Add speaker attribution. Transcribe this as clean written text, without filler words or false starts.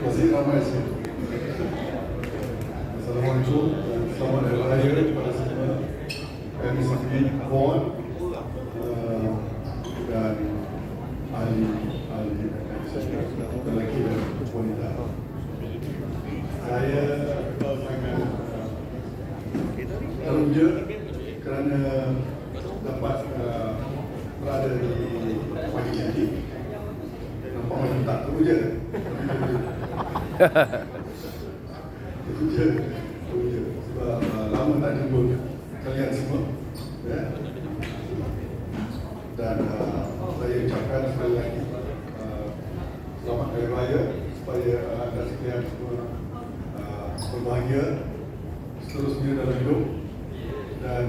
Speaker 1: Masih ramai sih. Assalamualaikum dan selamat hari raya kepada semua kami sendiri kawan dan ahli lelaki dan wanita. Saya sangat teruja kerana dapat berada di pagi ini. Nampak macam tak teruja. Teruja. Sebab lama tak jumpa kalian semua. Ya. Dan saya ucapkan sekali lagi selamat hari raya supaya anda sekalian semua berbahagia seterusnya dalam hidup dan